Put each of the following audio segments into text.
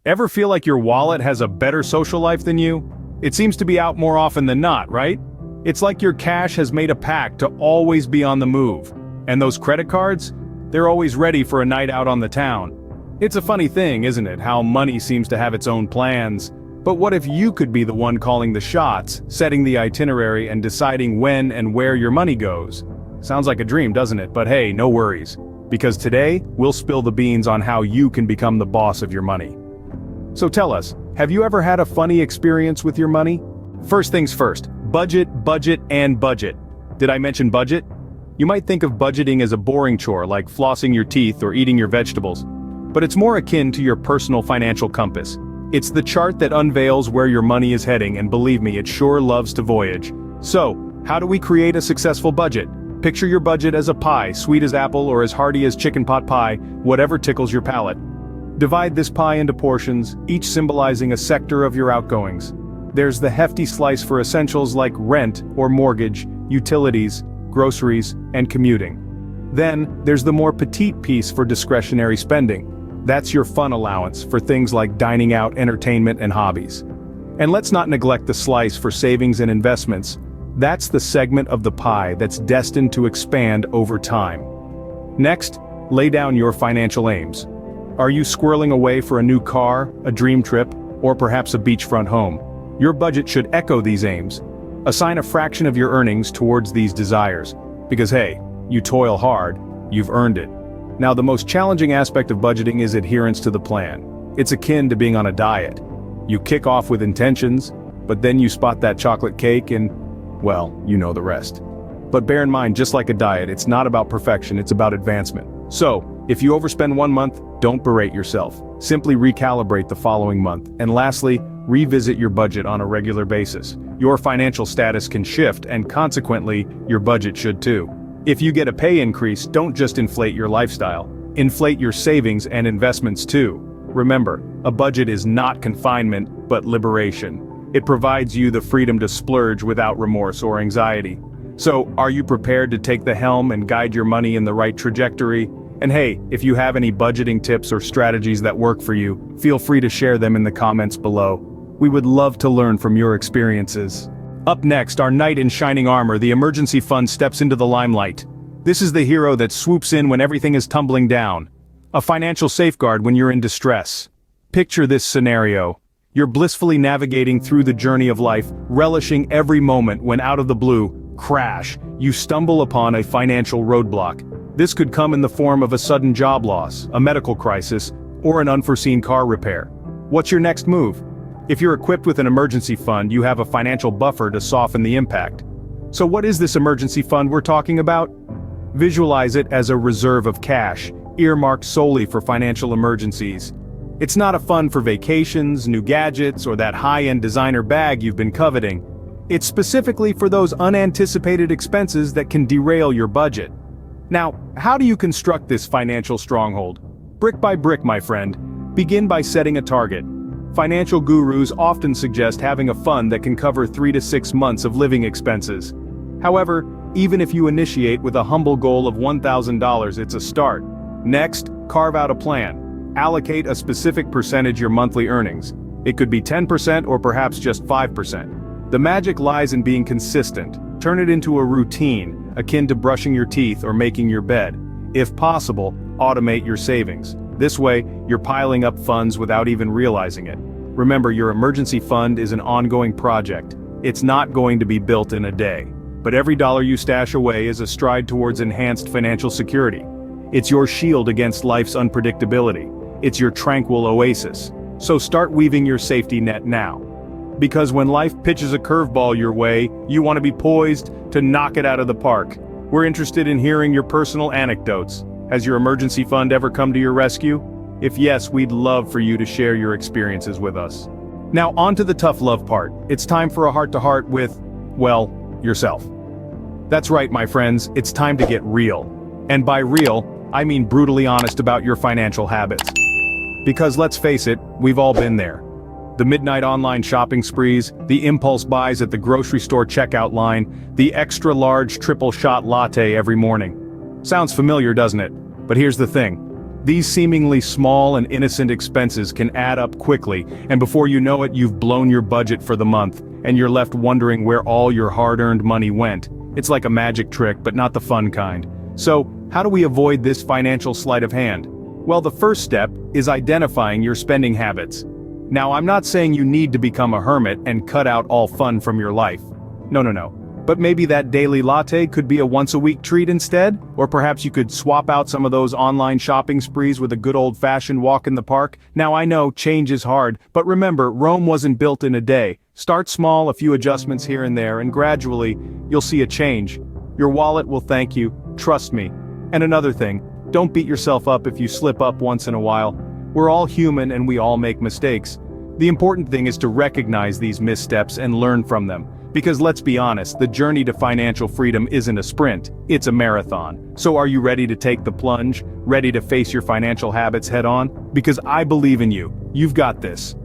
Ever feel like your wallet has a better social life than you? It seems to be out more often than not, right? It's like your cash has made a pact to always be on the move. And those credit cards? They're always ready for a night out on the town. It's a funny thing, isn't it, how money seems to have its own plans. But what if you could be the one calling the shots, setting the itinerary and deciding when and where your money goes? Sounds like a dream, doesn't it? But hey, no worries. Because today, we'll spill the beans on how you can become the boss of your money. So tell us, have you ever had a funny experience with your money? First things first, budget, and budget. Did I mention budget? You might think of budgeting as a boring chore like flossing your teeth or eating your vegetables. But it's more akin to your personal financial compass. It's the chart that unveils where your money is heading, and believe me, it sure loves to voyage. So, how do we create a successful budget? Picture your budget as a pie, sweet as apple or as hearty as chicken pot pie, whatever tickles your palate. Divide this pie into portions, each symbolizing a sector of your outgoings. There's the hefty slice for essentials like rent or mortgage, utilities, groceries, and commuting. Then, there's the more petite piece for discretionary spending. That's your fun allowance for things like dining out, entertainment, and hobbies. And let's not neglect the slice for savings and investments. That's the segment of the pie that's destined to expand over time. Next, lay down your financial aims. Are you squirreling away for a new car, a dream trip, or perhaps a beachfront home? Your budget should echo these aims. Assign a fraction of your earnings towards these desires. Because hey, you toil hard, you've earned it. Now, the most challenging aspect of budgeting is adherence to the plan. It's akin to being on a diet. You kick off with intentions, but then you spot that chocolate cake and, well, you know the rest. But bear in mind, just like a diet, it's not about perfection, it's about advancement. So, if you overspend one month, don't berate yourself. Simply recalibrate the following month. And lastly, revisit your budget on a regular basis. Your financial status can shift, and consequently, your budget should too. If you get a pay increase, don't just inflate your lifestyle. Inflate your savings and investments too. Remember, a budget is not confinement, but liberation. It provides you the freedom to splurge without remorse or anxiety. So, are you prepared to take the helm and guide your money in the right trajectory? And hey, if you have any budgeting tips or strategies that work for you, feel free to share them in the comments below. We would love to learn from your experiences. Up next, our knight in shining armor, the emergency fund, steps into the limelight. This is the hero that swoops in when everything is tumbling down. A financial safeguard when you're in distress. Picture this scenario. You're blissfully navigating through the journey of life, relishing every moment when out of the blue, crash, you stumble upon a financial roadblock. This could come in the form of a sudden job loss, a medical crisis, or an unforeseen car repair. What's your next move? If you're equipped with an emergency fund, you have a financial buffer to soften the impact. So what is this emergency fund we're talking about? Visualize it as a reserve of cash, earmarked solely for financial emergencies. It's not a fund for vacations, new gadgets, or that high-end designer bag you've been coveting. It's specifically for those unanticipated expenses that can derail your budget. Now, how do you construct this financial stronghold? Brick by brick, my friend. Begin by setting a target. Financial gurus often suggest having a fund that can cover 3 to 6 months of living expenses. However, even if you initiate with a humble goal of $1,000, it's a start. Next, carve out a plan. Allocate a specific percentage your monthly earnings. It could be 10% or perhaps just 5%. The magic lies in being consistent. Turn it into a routine, akin to brushing your teeth or making your bed. If possible, automate your savings. This way, you're piling up funds without even realizing it. Remember, your emergency fund is an ongoing project. It's not going to be built in a day. But every dollar you stash away is a stride towards enhanced financial security. It's your shield against life's unpredictability. It's your tranquil oasis. So start weaving your safety net now. Because when life pitches a curveball your way, you want to be poised to knock it out of the park. We're interested in hearing your personal anecdotes. Has your emergency fund ever come to your rescue? If yes, we'd love for you to share your experiences with us. Now on to the tough love part. It's time for a heart-to-heart with, well, yourself. That's right, my friends, it's time to get real. And by real, I mean brutally honest about your financial habits. Because let's face it, we've all been there. The midnight online shopping sprees, the impulse buys at the grocery store checkout line, the extra-large triple-shot latte every morning. Sounds familiar, doesn't it? But here's the thing. These seemingly small and innocent expenses can add up quickly, and before you know it, you've blown your budget for the month, and you're left wondering where all your hard-earned money went. It's like a magic trick, but not the fun kind. So, how do we avoid this financial sleight of hand? Well, the first step is identifying your spending habits. Now, I'm not saying you need to become a hermit and cut out all fun from your life. No. But maybe that daily latte could be a once-a-week treat instead? Or perhaps you could swap out some of those online shopping sprees with a good old-fashioned walk in the park? Now I know, change is hard, but remember, Rome wasn't built in a day. Start small, a few adjustments here and there, and gradually, you'll see a change. Your wallet will thank you, trust me. And another thing, don't beat yourself up if you slip up once in a while. We're all human and we all make mistakes. The important thing is to recognize these missteps and learn from them. Because let's be honest, the journey to financial freedom isn't a sprint, it's a marathon. So are you ready to take the plunge? Ready to face your financial habits head on? Because I believe in you. You've got this.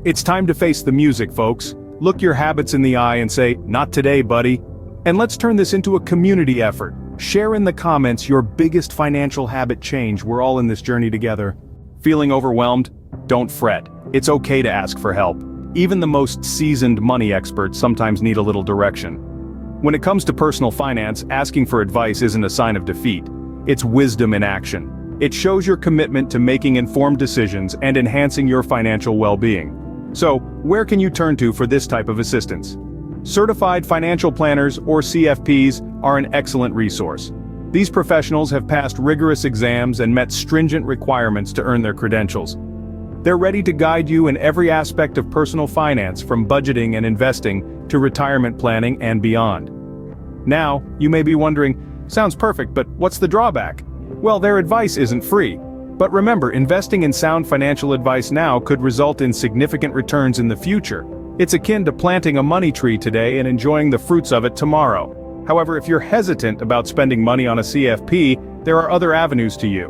It's time to face the music, folks. Look your habits in the eye and say, "Not today, buddy." And let's turn this into a community effort. Share in the comments your biggest financial habit change. We're all in this journey together. Feeling overwhelmed? Don't fret. It's okay to ask for help. Even the most seasoned money experts sometimes need a little direction. When it comes to personal finance, asking for advice isn't a sign of defeat. It's wisdom in action. It shows your commitment to making informed decisions and enhancing your financial well-being. So, where can you turn to for this type of assistance? Certified financial planners, or CFPs, are an excellent resource. These professionals have passed rigorous exams and met stringent requirements to earn their credentials. They're ready to guide you in every aspect of personal finance, from budgeting and investing to retirement planning and beyond. Now, you may be wondering, sounds perfect, but what's the drawback? Well, their advice isn't free. But remember, investing in sound financial advice now could result in significant returns in the future. It's akin to planting a money tree today and enjoying the fruits of it tomorrow. However, if you're hesitant about spending money on a CFP, there are other avenues to you.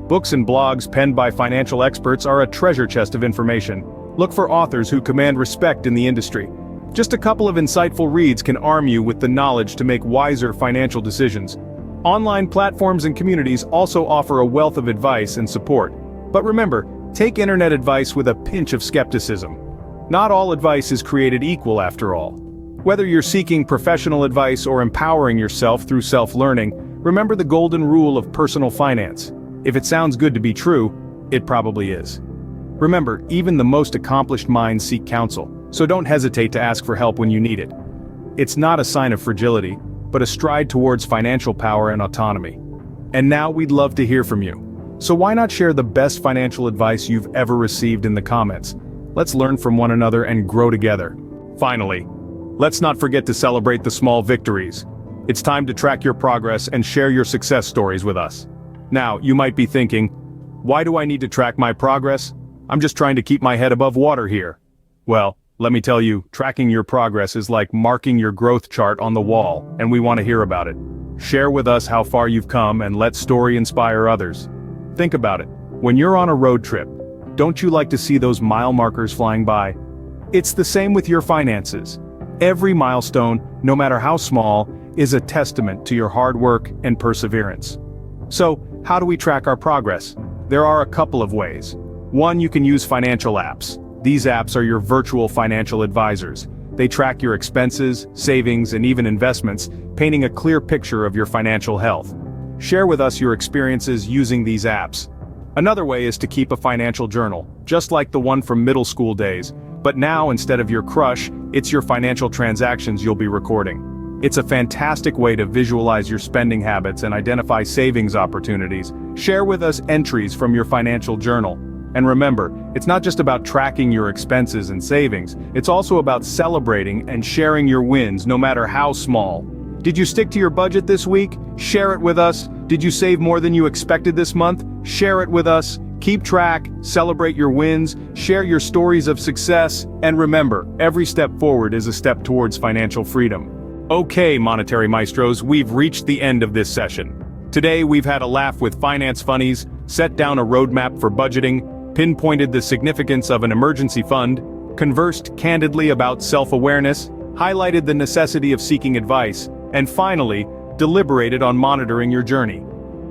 Books and blogs penned by financial experts are a treasure chest of information. Look for authors who command respect in the industry. Just a couple of insightful reads can arm you with the knowledge to make wiser financial decisions. Online platforms and communities also offer a wealth of advice and support. But remember, take internet advice with a pinch of skepticism. Not all advice is created equal after all. Whether you're seeking professional advice or empowering yourself through self-learning, remember the golden rule of personal finance. If it sounds good to be true, it probably is. Remember, even the most accomplished minds seek counsel, so don't hesitate to ask for help when you need it. It's not a sign of fragility, but a stride towards financial power and autonomy. And now we'd love to hear from you. So why not share the best financial advice you've ever received in the comments? Let's learn from one another and grow together. Finally, let's not forget to celebrate the small victories. It's time to track your progress and share your success stories with us. Now, you might be thinking, why do I need to track my progress? I'm just trying to keep my head above water here. Well, let me tell you, tracking your progress is like marking your growth chart on the wall, and we want to hear about it. Share with us how far you've come and let story inspire others. Think about it. When you're on a road trip, don't you like to see those mile markers flying by? It's the same with your finances. Every milestone, no matter how small, is a testament to your hard work and perseverance. So, how do we track our progress? There are a couple of ways. One, you can use financial apps. These apps are your virtual financial advisors. They track your expenses, savings, and even investments, painting a clear picture of your financial health. Share with us your experiences using these apps. Another way is to keep a financial journal, just like the one from middle school days, but now instead of your crush, it's your financial transactions you'll be recording. It's a fantastic way to visualize your spending habits and identify savings opportunities. Share with us entries from your financial journal. And remember, it's not just about tracking your expenses and savings, it's also about celebrating and sharing your wins, no matter how small. Did you stick to your budget this week? Share it with us. Did you save more than you expected this month? Share it with us. Keep track, celebrate your wins, share your stories of success, and remember, every step forward is a step towards financial freedom. Okay, Monetary Maestros, we've reached the end of this session. Today we've had a laugh with finance funnies, set down a roadmap for budgeting, pinpointed the significance of an emergency fund, conversed candidly about self-awareness, highlighted the necessity of seeking advice, and finally, deliberated on monitoring your journey.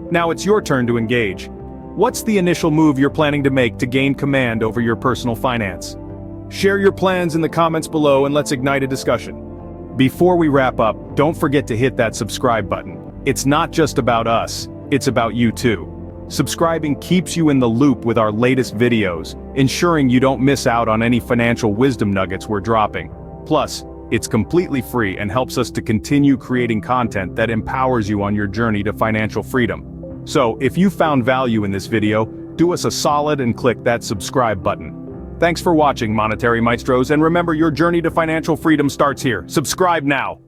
Now it's your turn to engage. What's the initial move you're planning to make to gain command over your personal finance? Share your plans in the comments below and let's ignite a discussion. Before we wrap up, don't forget to hit that subscribe button. It's not just about us, it's about you too. Subscribing keeps you in the loop with our latest videos, ensuring you don't miss out on any financial wisdom nuggets we're dropping. Plus, it's completely free and helps us to continue creating content that empowers you on your journey to financial freedom. So, if you found value in this video, do us a solid and click that subscribe button. Thanks for watching, Monetary Maestros, and remember, your journey to financial freedom starts here. Subscribe now.